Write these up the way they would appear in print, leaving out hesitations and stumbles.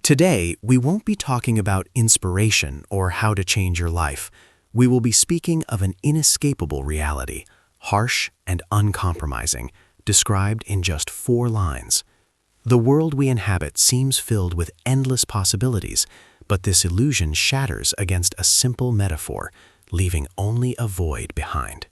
Today, we won't be talking about inspiration or how to change your life. We will be speaking of an inescapable reality, harsh and uncompromising, described in just 4 lines. The world we inhabit seems filled with endless possibilities, but this illusion shatters against a simple metaphor, leaving only a void behind.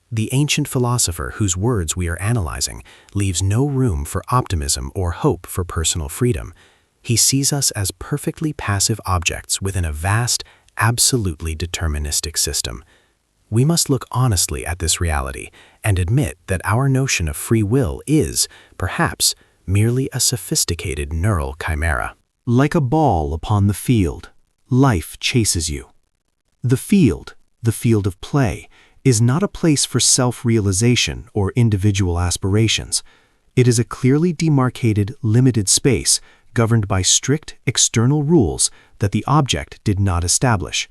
The ancient philosopher whose words we are analyzing leaves no room for optimism or hope for personal freedom. He sees us as perfectly passive objects within a vast, absolutely deterministic system. We must look honestly at this reality and admit that our notion of free will is, perhaps, merely a sophisticated neural chimera. Like a ball upon the field, life chases you. The field of play, is not a place for self-realization or individual aspirations. It is a clearly demarcated, limited space governed by strict external rules that the object did not establish.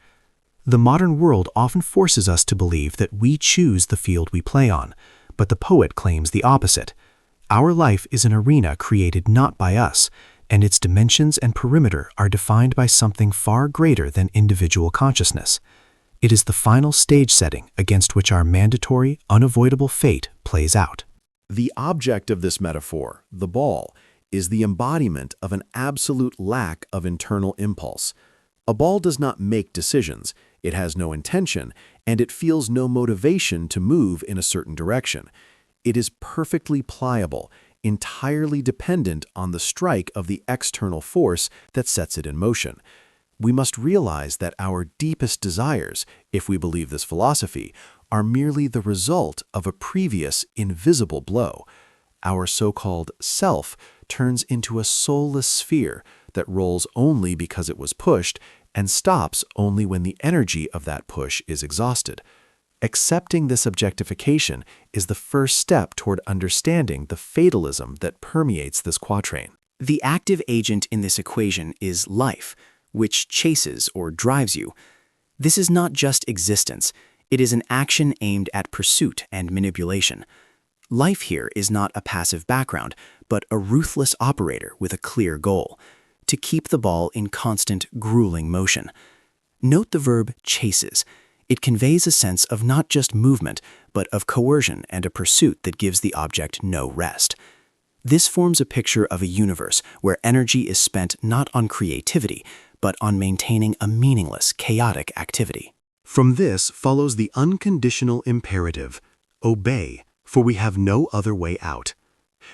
The modern world often forces us to believe that we choose the field we play on, but the poet claims the opposite. Our life is an arena created not by us, and its dimensions and perimeter are defined by something far greater than individual consciousness. It is the final stage setting against which our mandatory, unavoidable fate plays out. The object of this metaphor, the ball, is the embodiment of an absolute lack of internal impulse. A ball does not make decisions, it has no intention, and it feels no motivation to move in a certain direction. It is perfectly pliable, entirely dependent on the strike of the external force that sets it in motion. We must realize that our deepest desires, if we believe this philosophy, are merely the result of a previous invisible blow. Our so-called self turns into a soulless sphere that rolls only because it was pushed and stops only when the energy of that push is exhausted. Accepting this objectification is the first step toward understanding the fatalism that permeates this quatrain. The active agent in this equation is life, which chases or drives you. This is not just existence, it is an action aimed at pursuit and manipulation. Life here is not a passive background, but a ruthless operator with a clear goal: to keep the ball in constant, grueling motion. Note the verb chases. It conveys a sense of not just movement, but of coercion and a pursuit that gives the object no rest. This forms a picture of a universe where energy is spent not on creativity, but on maintaining a meaningless, chaotic activity. From this follows the unconditional imperative: obey, for we have no other way out.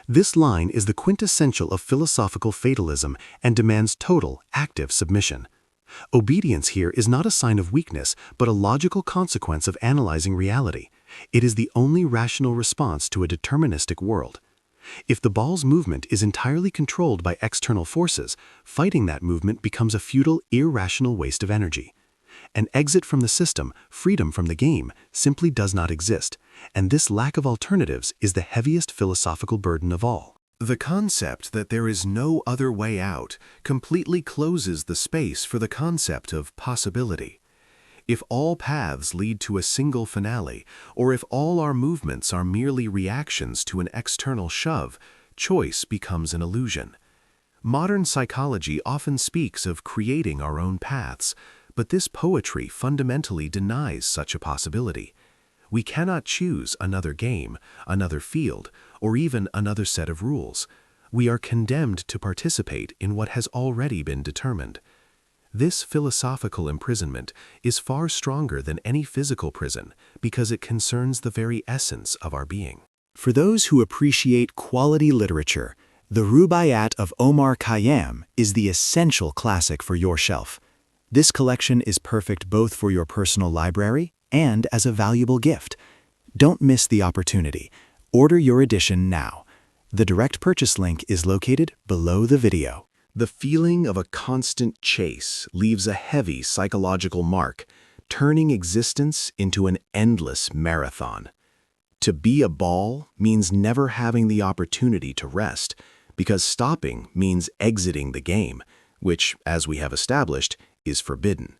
This line is the quintessential of philosophical fatalism and demands total, active submission. Obedience here is not a sign of weakness, but a logical consequence of analyzing reality. It is the only rational response to a deterministic world. If the ball's movement is entirely controlled by external forces, fighting that movement becomes a futile, irrational waste of energy. An exit from the system, freedom from the game, simply does not exist, and this lack of alternatives is the heaviest philosophical burden of all. The concept that there is no other way out completely closes the space for the concept of possibility. If all paths lead to a single finale, or if all our movements are merely reactions to an external shove, choice becomes an illusion. Modern psychology often speaks of creating our own paths, but this poetry fundamentally denies such a possibility. We cannot choose another game, another field, or even another set of rules. We are condemned to participate in what has already been determined. This philosophical imprisonment is far stronger than any physical prison because it concerns the very essence of our being. For those who appreciate quality literature, the Rubaiyat of OMAR KHAYYAM is the essential classic for your shelf. This collection is perfect both for your personal library and as a valuable gift. Don't miss the opportunity. Order your edition now. The direct purchase link is located below the video. The feeling of a constant chase leaves a heavy psychological mark, turning existence into an endless marathon. To be a ball means never having the opportunity to rest, because stopping means exiting the game, which, as we have established, is forbidden.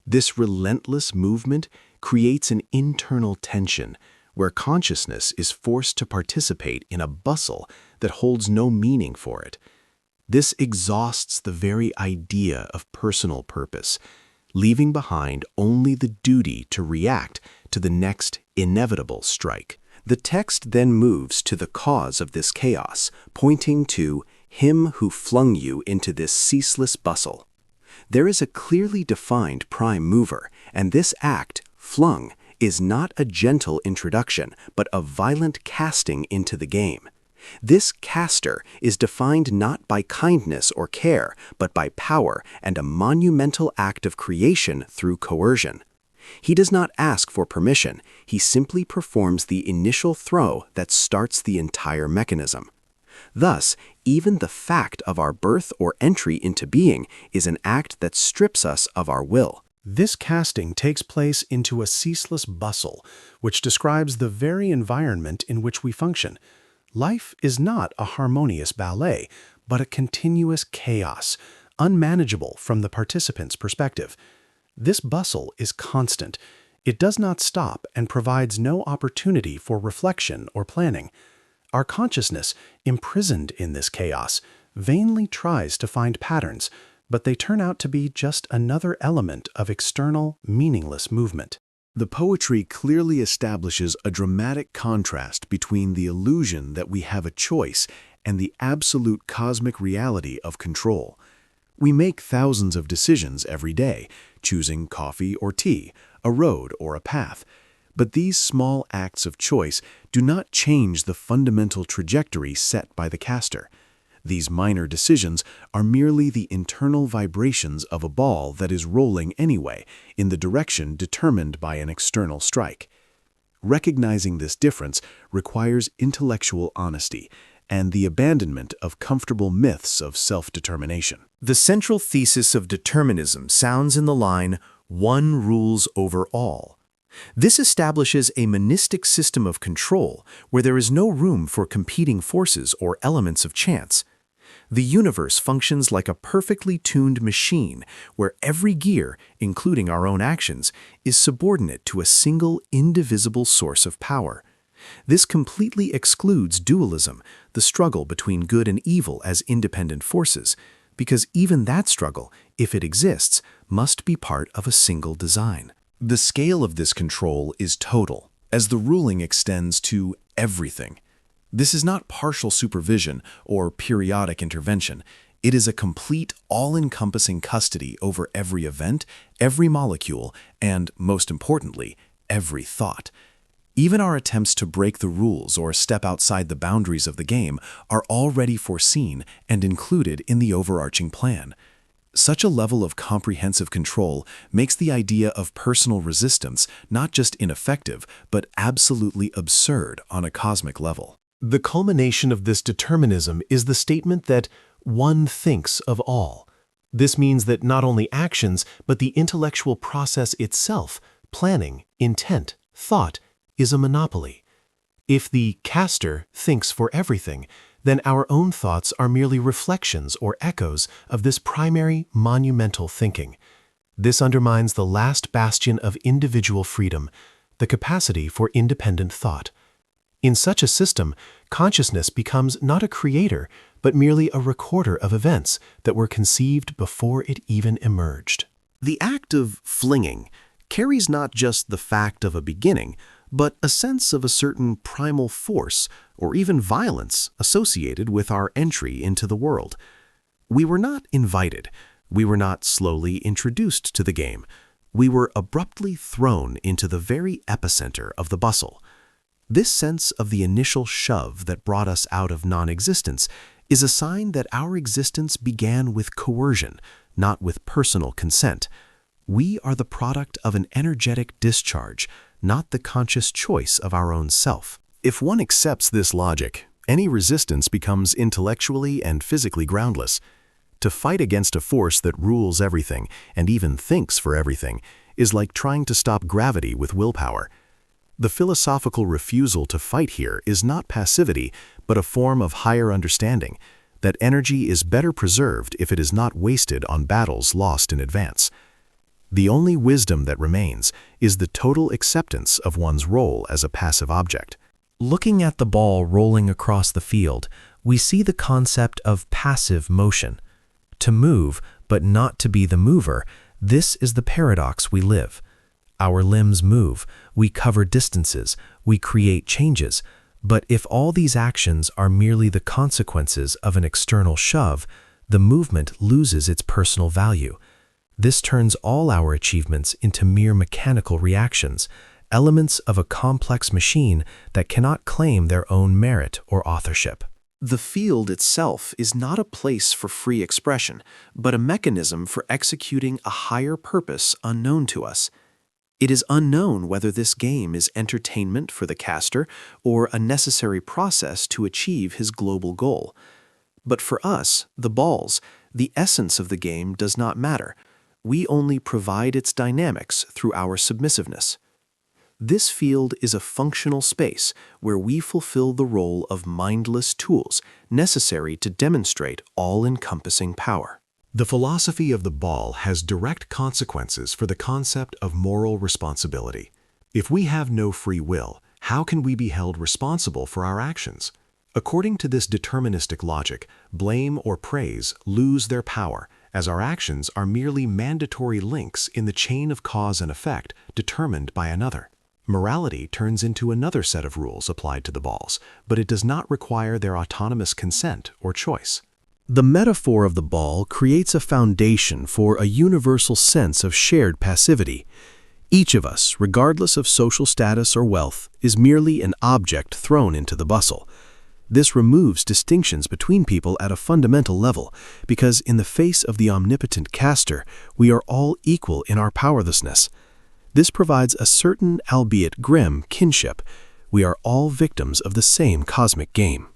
This relentless movement creates an internal tension where consciousness is forced to participate in a bustle that holds no meaning for it. This exhausts the very idea of personal purpose, leaving behind only the duty to react to the next inevitable strike. The text then moves to the cause of this chaos, pointing to him who flung you into this ceaseless bustle. There is a clearly defined prime mover, and this act, flung, is not a gentle introduction, but a violent casting into the game. This caster is defined not by kindness or care, but by power and a monumental act of creation through coercion. He does not ask for permission, he simply performs the initial throw that starts the entire mechanism. Thus, even the fact of our birth or entry into being is an act that strips us of our will. This casting takes place into a ceaseless bustle, which describes the very environment in which we function. Life is not a harmonious ballet, but a continuous chaos, unmanageable from the participant's perspective. This bustle is constant. It does not stop and provides no opportunity for reflection or planning. Our consciousness, imprisoned in this chaos, vainly tries to find patterns, but they turn out to be just another element of external, meaningless movement. The poetry clearly establishes a dramatic contrast between the illusion that we have a choice and the absolute cosmic reality of control. We make thousands of decisions every day, choosing coffee or tea, a road or a path. But these small acts of choice do not change the fundamental trajectory set by the caster. These minor decisions are merely the internal vibrations of a ball that is rolling anyway, in the direction determined by an external strike. Recognizing this difference requires intellectual honesty and the abandonment of comfortable myths of self-determination. The central thesis of determinism sounds in the line, "One rules over all." This establishes a monistic system of control where there is no room for competing forces or elements of chance. The universe functions like a perfectly tuned machine where every gear, including our own actions, is subordinate to a single indivisible source of power. This completely excludes dualism, the struggle between good and evil as independent forces, because even that struggle, if it exists, must be part of a single design. The scale of this control is total, as the ruling extends to everything. This is not partial supervision or periodic intervention. It is a complete, all-encompassing custody over every event, every molecule, and, most importantly, every thought. Even our attempts to break the rules or step outside the boundaries of the game are already foreseen and included in the overarching plan. Such a level of comprehensive control makes the idea of personal resistance not just ineffective, but absolutely absurd on a cosmic level. The culmination of this determinism is the statement that one thinks of all. This means that not only actions, but the intellectual process itself, planning, intent, thought, is a monopoly. If the caster thinks for everything, then our own thoughts are merely reflections or echoes of this primary monumental thinking. This undermines the last bastion of individual freedom, the capacity for independent thought. In such a system, consciousness becomes not a creator, but merely a recorder of events that were conceived before it even emerged. The act of flinging carries not just the fact of a beginning, but a sense of a certain primal force or even violence associated with our entry into the world. We were not invited. We were not slowly introduced to the game. We were abruptly thrown into the very epicenter of the bustle. This sense of the initial shove that brought us out of non-existence is a sign that our existence began with coercion, not with personal consent. We are the product of an energetic discharge, not the conscious choice of our own self. If one accepts this logic, any resistance becomes intellectually and physically groundless. To fight against a force that rules everything and even thinks for everything is like trying to stop gravity with willpower. The philosophical refusal to fight here is not passivity, but a form of higher understanding, that energy is better preserved if it is not wasted on battles lost in advance. The only wisdom that remains is the total acceptance of one's role as a passive object. Looking at the ball rolling across the field, we see the concept of passive motion. To move, but not to be the mover, this is the paradox we live. Our limbs move, we cover distances, we create changes, but if all these actions are merely the consequences of an external shove, the movement loses its personal value. This turns all our achievements into mere mechanical reactions, elements of a complex machine that cannot claim their own merit or authorship. The field itself is not a place for free expression, but a mechanism for executing a higher purpose unknown to us. It is unknown whether this game is entertainment for the caster or a necessary process to achieve his global goal. But for us, the balls, the essence of the game does not matter. We only provide its dynamics through our submissiveness. This field is a functional space where we fulfill the role of mindless tools necessary to demonstrate all-encompassing power. The philosophy of the ball has direct consequences for the concept of moral responsibility. If we have no free will, how can we be held responsible for our actions? According to this deterministic logic, blame or praise lose their power, as our actions are merely mandatory links in the chain of cause and effect determined by another. Morality turns into another set of rules applied to the balls, but it does not require their autonomous consent or choice. The metaphor of the ball creates a foundation for a universal sense of shared passivity. Each of us, regardless of social status or wealth, is merely an object thrown into the bustle. This removes distinctions between people at a fundamental level, because in the face of the omnipotent caster, we are all equal in our powerlessness. This provides a certain, albeit grim, kinship. We are all victims of the same cosmic game.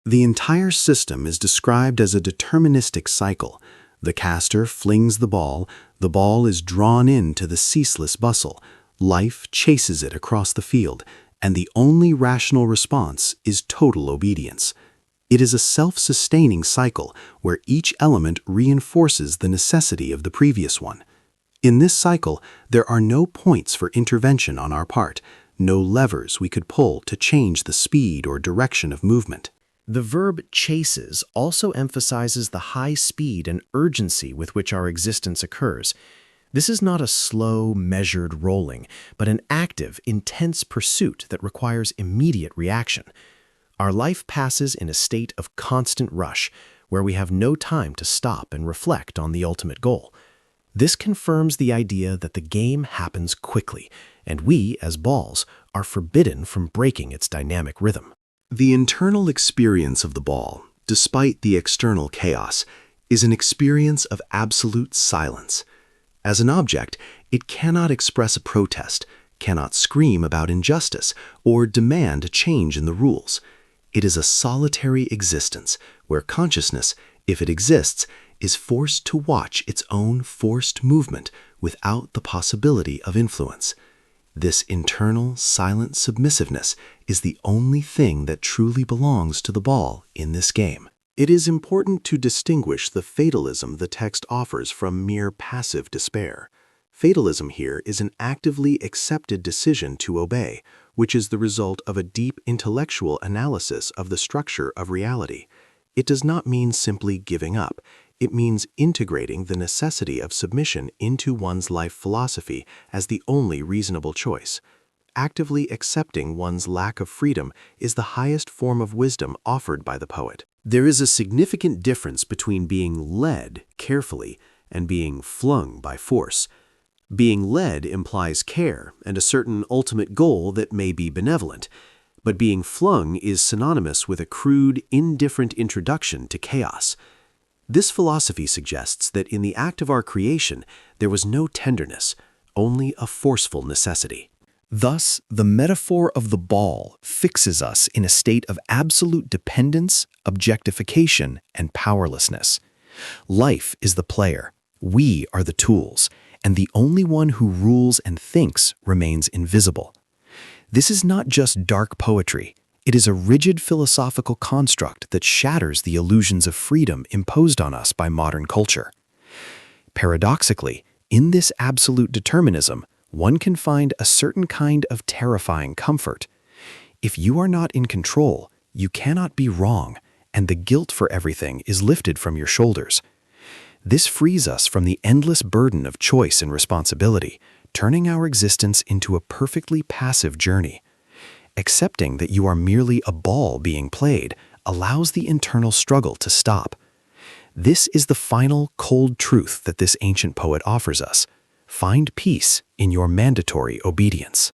The entire system is described as a deterministic cycle. The caster flings the ball is drawn into the ceaseless bustle, life chases it across the field, and the only rational response is total obedience. It is a self-sustaining cycle where each element reinforces the necessity of the previous one. In this cycle, there are no points for intervention on our part, no levers we could pull to change the speed or direction of movement. The verb chases also emphasizes the high speed and urgency with which our existence occurs. This is not a slow, measured rolling, but an active, intense pursuit that requires immediate reaction. Our life passes in a state of constant rush, where we have no time to stop and reflect on the ultimate goal. This confirms the idea that the game happens quickly, and we, as balls, are forbidden from breaking its dynamic rhythm. The internal experience of the ball, despite the external chaos, is an experience of absolute silence. As an object, it cannot express a protest, cannot scream about injustice, or demand a change in the rules. It is a solitary existence where consciousness, if it exists, is forced to watch its own forced movement without the possibility of influence. This internal, silent submissiveness is the only thing that truly belongs to the ball in this game. It is important to distinguish the fatalism the text offers from mere passive despair. Fatalism here is an actively accepted decision to obey, which is the result of a deep intellectual analysis of the structure of reality. It does not mean simply giving up. It means integrating the necessity of submission into one's life philosophy as the only reasonable choice. Actively accepting one's lack of freedom is the highest form of wisdom offered by the poet. There is a significant difference between being led carefully and being flung by force. Being led implies care and a certain ultimate goal that may be benevolent, but being flung is synonymous with a crude, indifferent introduction to chaos. This philosophy suggests that in the act of our creation, there was no tenderness, only a forceful necessity. Thus, the metaphor of the ball fixes us in a state of absolute dependence, objectification, and powerlessness. Life is the player, we are the tools, and the only one who rules and thinks remains invisible. This is not just dark poetry. It is a rigid philosophical construct that shatters the illusions of freedom imposed on us by modern culture. Paradoxically, in this absolute determinism, one can find a certain kind of terrifying comfort. If you are not in control, you cannot be wrong, and the guilt for everything is lifted from your shoulders. This frees us from the endless burden of choice and responsibility, turning our existence into a perfectly passive journey. Accepting that you are merely a ball being played allows the internal struggle to stop. This is the final, cold truth that this ancient poet offers us. Find peace in your mandatory obedience.